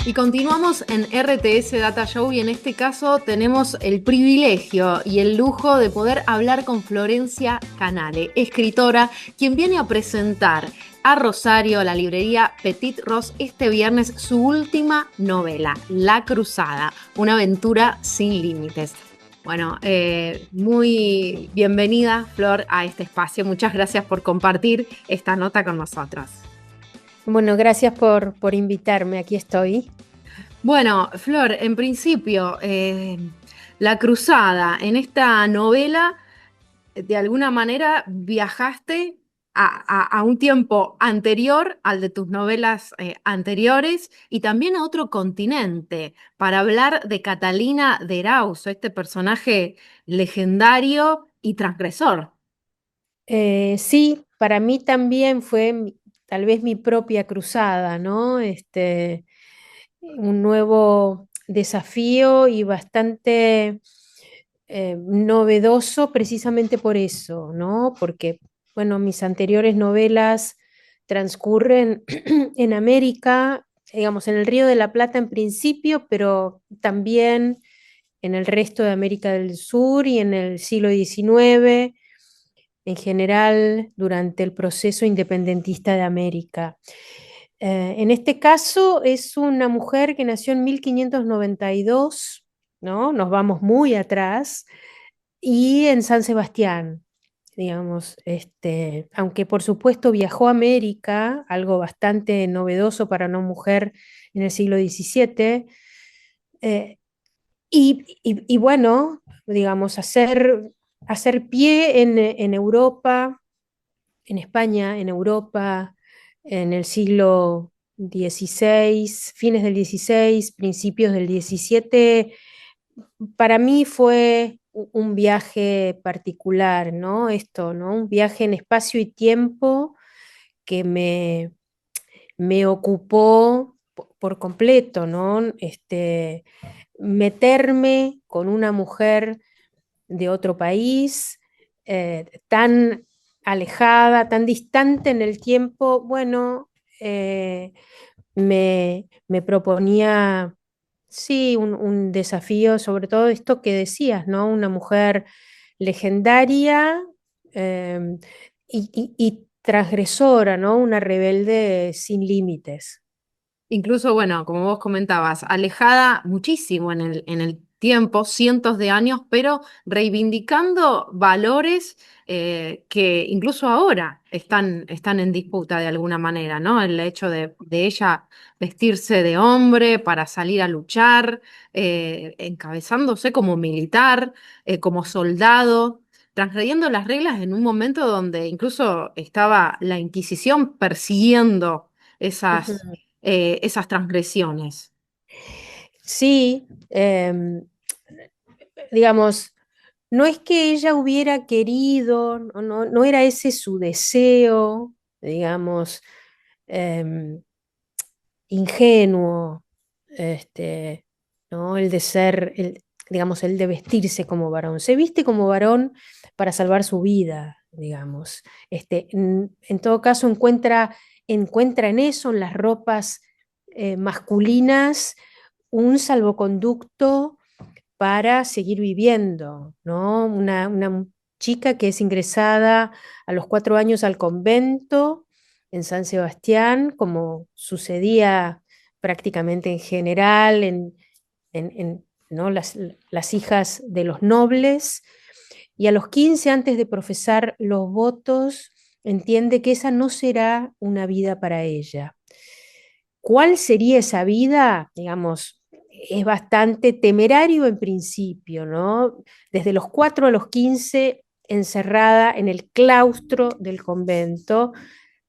Y continuamos en RTS Data Show y en este caso tenemos el privilegio y el lujo de poder hablar con Florencia Canale, escritora, quien viene a presentar a Rosario, a la librería Petit Ross, este viernes su última novela, La Cruzada, una aventura sin límites. Bueno, muy bienvenida, Flor, a este espacio. Muchas gracias por compartir esta nota con nosotros. Bueno, gracias por invitarme, aquí estoy. Bueno, Flor, en principio, La Cruzada, en esta novela, de alguna manera viajaste a un tiempo anterior al de tus novelas anteriores y también a otro continente para hablar de Catalina de Erauso, este personaje legendario y transgresor. Sí, para mí también fue tal vez mi propia cruzada, ¿no? Un nuevo desafío y bastante novedoso precisamente por eso, ¿no? Porque, bueno, mis anteriores novelas transcurren en América, digamos, en el Río de la Plata en principio, pero también en el resto de América del Sur y en el siglo XIX, en general durante el proceso independentista de América. En este caso es una mujer que nació en 1592, ¿no? Nos vamos muy atrás, y en San Sebastián, digamos, aunque por supuesto viajó a América, algo bastante novedoso para una mujer en el siglo XVII, eh, y bueno, digamos, hacer pie en Europa, en España, en Europa, en el siglo XVI, fines del XVI, principios del XVII, para mí fue un viaje particular, ¿no? Esto, ¿no? Un viaje en espacio y tiempo que me ocupó por completo, ¿no? Meterme con una mujer de otro país, tan alejada, tan distante en el tiempo, bueno, me proponía, sí, un desafío, sobre todo esto que decías, ¿no? Una mujer legendaria, eh, y transgresora, ¿no? Una rebelde sin límites. Incluso, bueno, como vos comentabas, alejada muchísimo en el tiempo, cientos de años, pero reivindicando valores que incluso ahora están en disputa de alguna manera, ¿no? El hecho de ella vestirse de hombre para salir a luchar, encabezándose como militar, como soldado, transgrediendo las reglas en un momento donde incluso estaba la Inquisición persiguiendo esas Ujú. esas transgresiones. Sí, digamos, no es que ella hubiera querido, no era ese su deseo, digamos, em, ingenuo, este, ¿no? El de ser, digamos, el de vestirse como varón. Se viste como varón para salvar su vida, digamos. En todo caso, encuentra en eso, en las ropas masculinas, un salvoconducto para seguir viviendo, ¿no? Una chica que es ingresada a los 4 años al convento en San Sebastián, como sucedía prácticamente en general ¿no? Las hijas de los nobles, y a los 15, antes de profesar los votos, entiende que esa no será una vida para ella. ¿Cuál sería esa vida? Digamos, es bastante temerario en principio, ¿no? Desde los 4 a los 15, encerrada en el claustro del convento,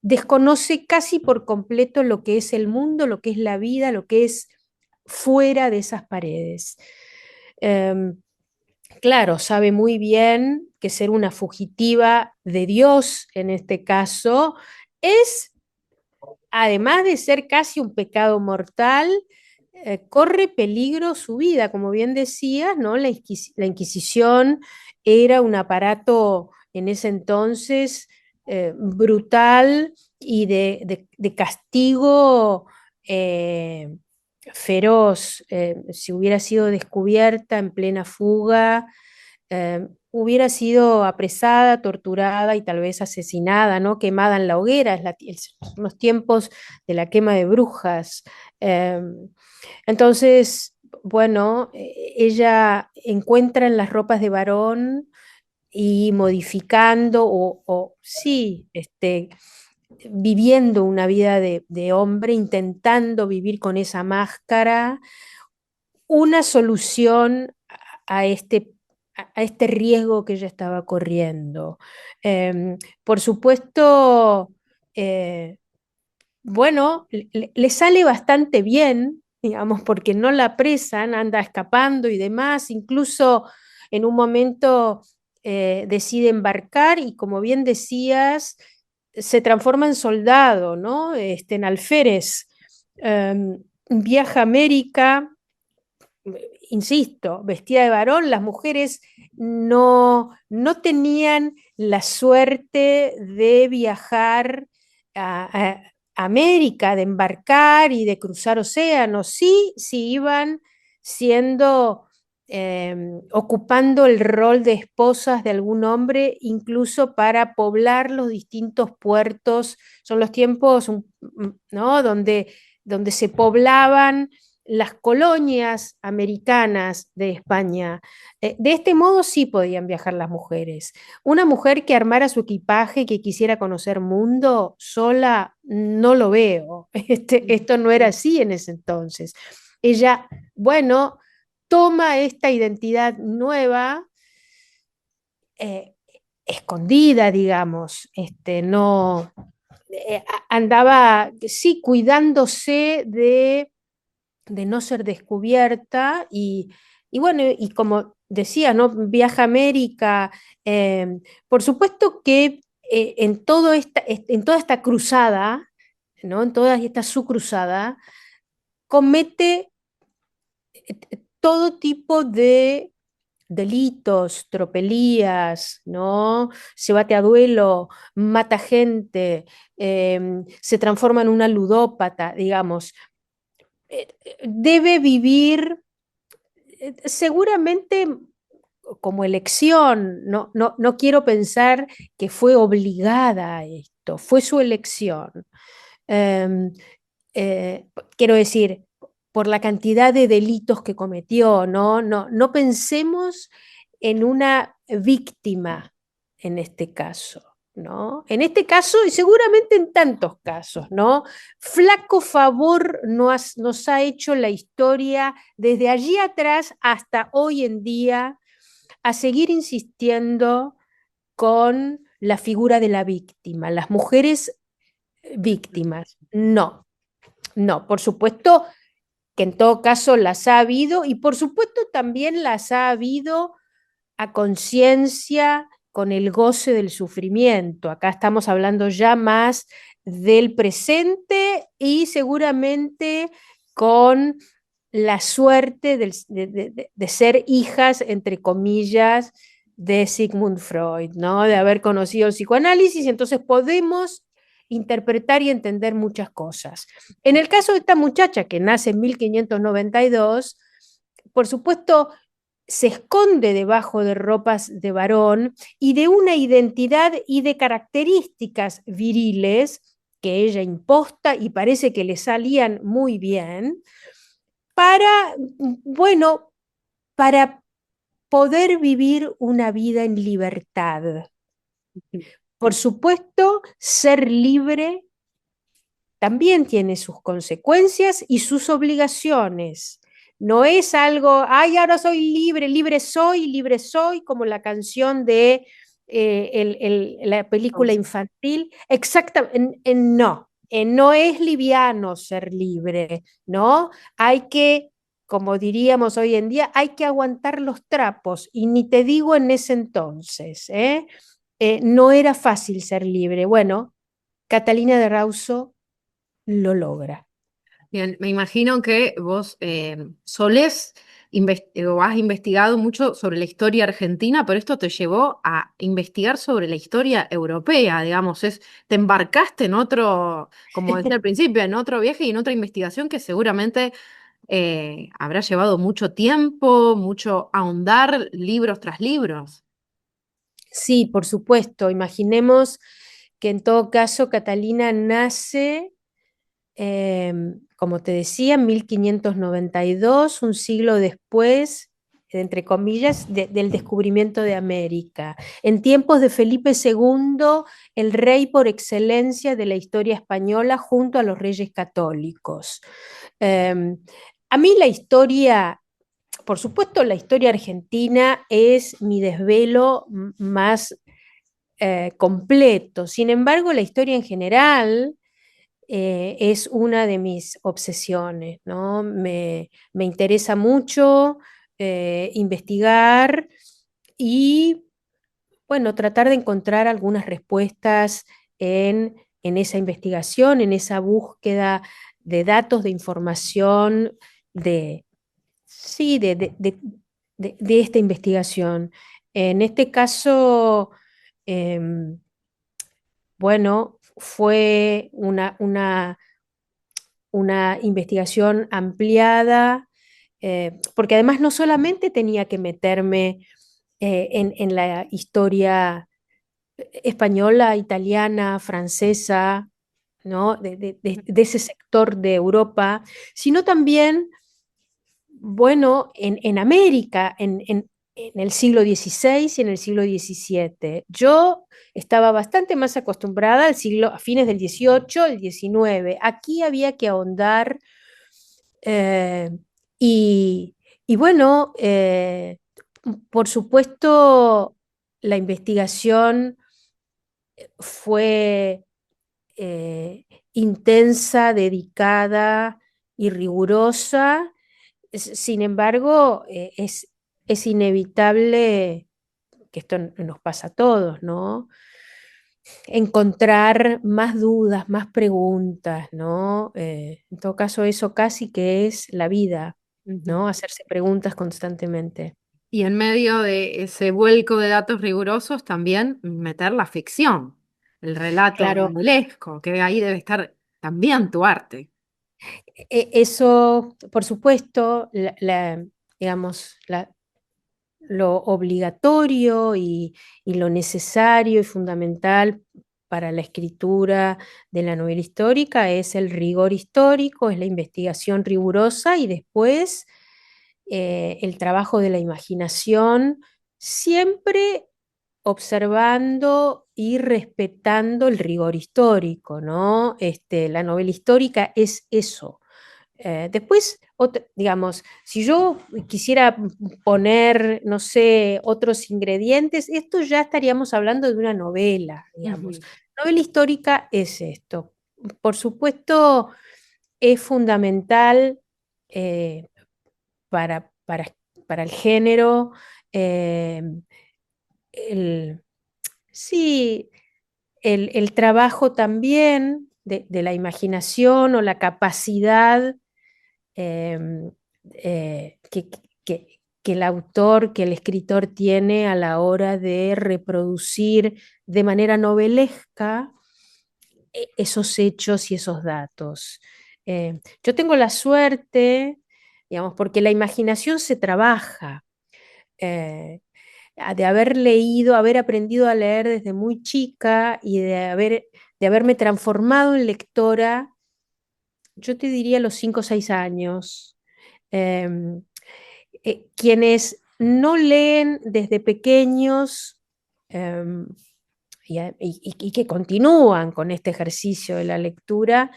desconoce casi por completo lo que es el mundo, lo que es la vida, lo que es fuera de esas paredes. Em, claro, sabe muy bien que ser una fugitiva de Dios en este caso es, además de ser casi un pecado mortal, corre peligro su vida, como bien decías, ¿no? La Inquisición era un aparato en ese entonces brutal y de castigo, eh, feroz. Si hubiera sido descubierta en plena fuga, hubiera sido apresada, torturada y tal vez asesinada, ¿no? Quemada en la hoguera, son los tiempos de la quema de brujas. Eh, entonces, bueno, ella encuentra en las ropas de varón y modificando o sí, viviendo una vida de hombre, intentando vivir con esa máscara, una solución a este riesgo que ella estaba corriendo. Por supuesto, eh, bueno, le sale bastante bien, digamos, porque no la apresan, anda escapando y demás, incluso en un momento decide embarcar y como bien decías, se transforma en soldado, ¿no? En alférez. Viaja a América, insisto, vestida de varón, las mujeres no tenían la suerte de viajar a América, de embarcar y de cruzar océanos. Sí, sí iban siendo, ocupando el rol de esposas de algún hombre, incluso para poblar los distintos puertos. Son los tiempos, ¿no? donde se poblaban las colonias americanas de España. De este modo sí podían viajar las mujeres. Una mujer que armara su equipaje, que quisiera conocer mundo sola, no lo veo. Esto no era así en ese entonces. Ella, bueno, toma esta identidad nueva, eh, escondida, digamos, no andaba, sí, cuidándose de no ser descubierta y bueno, y como decía, ¿no? Viaja a América. Por supuesto que en toda esta cruzada, ¿no? En toda esta su cruzada, comete todo tipo de delitos, tropelías, ¿no? Se bate a duelo, mata gente, se transforma en una ludópata, digamos. Debe vivir seguramente como elección, no quiero pensar que fue obligada a esto, fue su elección. Eh, Quiero decir, por la cantidad de delitos que cometió, no pensemos en una víctima en este caso. ¿No? En este caso y seguramente en tantos casos, ¿no? Flaco favor nos ha hecho la historia desde allí atrás hasta hoy en día a seguir insistiendo con la figura de la víctima, las mujeres víctimas. No, no, por supuesto que en todo caso las ha habido y por supuesto también las ha habido a conciencia con el goce del sufrimiento. Acá estamos hablando ya más del presente y seguramente con la suerte de ser hijas, entre comillas, de Sigmund Freud, ¿no? De haber conocido el psicoanálisis, entonces podemos interpretar y entender muchas cosas. En el caso de esta muchacha que nace en 1592, por supuesto, se esconde debajo de ropas de varón y de una identidad y de características viriles que ella imposta y parece que le salían muy bien, para, bueno, para poder vivir una vida en libertad. Por supuesto, ser libre también tiene sus consecuencias y sus obligaciones. No es algo, ay, ahora soy libre, libre soy, como la canción de la película infantil. Exactamente, no, no es liviano ser libre, ¿no? Hay que, como diríamos hoy en día, hay que aguantar los trapos, y ni te digo en ese entonces, ¿eh? No era fácil ser libre. Bueno, Catalina de Rauso lo logra. Bien, me imagino que vos solés o has investigado mucho sobre la historia argentina, pero esto te llevó a investigar sobre la historia europea, digamos, te embarcaste en otro, como decía al principio, en otro viaje y en otra investigación que seguramente habrá llevado mucho tiempo, mucho ahondar libros tras libros. Sí, por supuesto. Imaginemos que en todo caso Catalina nace, como te decía, en 1592, un siglo después, entre comillas, del descubrimiento de América. En tiempos de Felipe II, el rey por excelencia de la historia española junto a los reyes católicos. A mí la historia, por supuesto, la historia argentina es mi desvelo más completo. Sin embargo, la historia en general es una de mis obsesiones, ¿no? Me interesa mucho investigar y, bueno, tratar de encontrar algunas respuestas en esa investigación, en esa búsqueda de datos, de información, de, sí, de esta investigación. En este caso, em, bueno, fue una investigación ampliada, porque además no solamente tenía que meterme en la historia española, italiana, francesa, ¿no? De ese sector de Europa, sino también, bueno, en América, en el siglo XVI y en el siglo XVII. Yo estaba bastante más acostumbrada al siglo, a fines del XVIII, el XIX. Aquí había que ahondar eh, y, y bueno, por supuesto, la investigación fue eh, intensa, dedicada y rigurosa. Sin embargo, es inevitable que esto nos pasa a todos, ¿no? Encontrar más dudas, más preguntas, ¿no? En todo caso, eso casi que es la vida, Ujú. ¿no? Hacerse preguntas constantemente. Y en medio de ese vuelco de datos rigurosos, también meter la ficción, el relato Claro, novelesco, que ahí debe estar también tu arte. eso, por supuesto, digamos, lo obligatorio y lo necesario y fundamental para la escritura de la novela histórica es el rigor histórico, es la investigación rigurosa y después el trabajo de la imaginación, siempre observando y respetando el rigor histórico, ¿no? La novela histórica es eso. Después, digamos, si yo quisiera poner, no sé, otros ingredientes, esto ya estaríamos hablando de una novela, digamos. Ujú. Novela histórica es esto. Por supuesto, es fundamental eh, para, para, para el género. eh, el, sí, el trabajo también de la imaginación o la capacidad em, que, que el autor, que el escritor tiene a la hora de reproducir de manera novelesca esos hechos y esos datos. Yo tengo la suerte, digamos, porque la imaginación se trabaja, eh, de haber leído, haber aprendido a leer desde muy chica y de haberme transformado en lectora, yo te diría a los 5 o 6 años. Em, Quienes no leen desde pequeños em, y que continúan con este ejercicio de la lectura,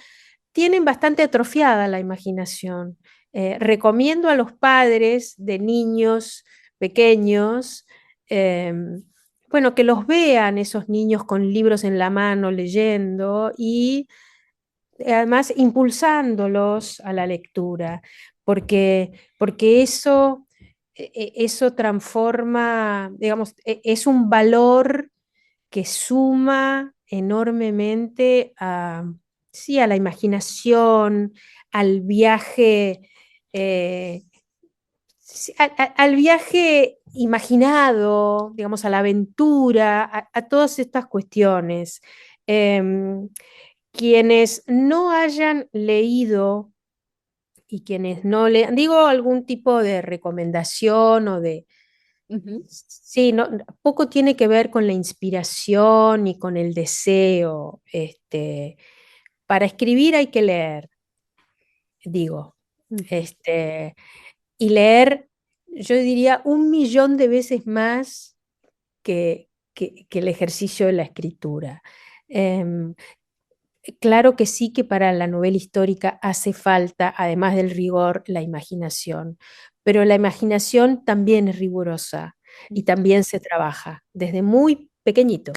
tienen bastante atrofiada la imaginación. Recomiendo a los padres de niños pequeños, em, bueno, que los vean esos niños con libros en la mano leyendo y además impulsándolos a la lectura, porque eso transforma, digamos, es un valor que suma enormemente sí, a la imaginación, al viaje, sí, al viaje imaginado, digamos, a la aventura, a todas estas cuestiones. Em, Quienes no hayan leído y quienes no lean, digo algún tipo de recomendación o de, Ujú. sí, no, poco tiene que ver con la inspiración y con el deseo. Para escribir hay que leer, digo, Ujú. este, y leer, yo diría, 1 millón de veces más que el ejercicio de la escritura. Em, Claro que sí que para la novela histórica hace falta, además del rigor, la imaginación, pero la imaginación también es rigurosa y también se trabaja desde muy pequeñito.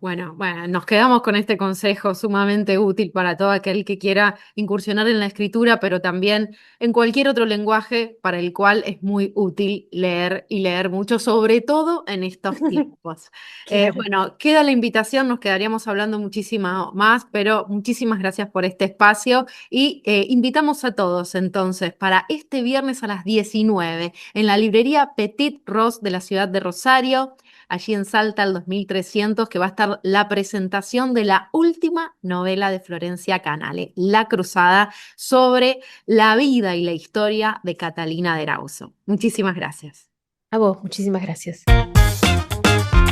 Bueno, nos quedamos con este consejo sumamente útil para todo aquel que quiera incursionar en la escritura, pero también en cualquier otro lenguaje para el cual es muy útil leer y leer mucho, sobre todo en estos tiempos. Claro. Bueno, queda la invitación, nos quedaríamos hablando muchísimo más, pero muchísimas gracias por este espacio y invitamos a todos entonces para este viernes a las 19 en la librería Petit Ros de la ciudad de Rosario, allí en Salta al 2300, que va a estar la presentación de la última novela de Florencia Canale, La Cruzada, sobre la vida y la historia de Catalina de Erauso. Muchísimas gracias. A vos, muchísimas gracias.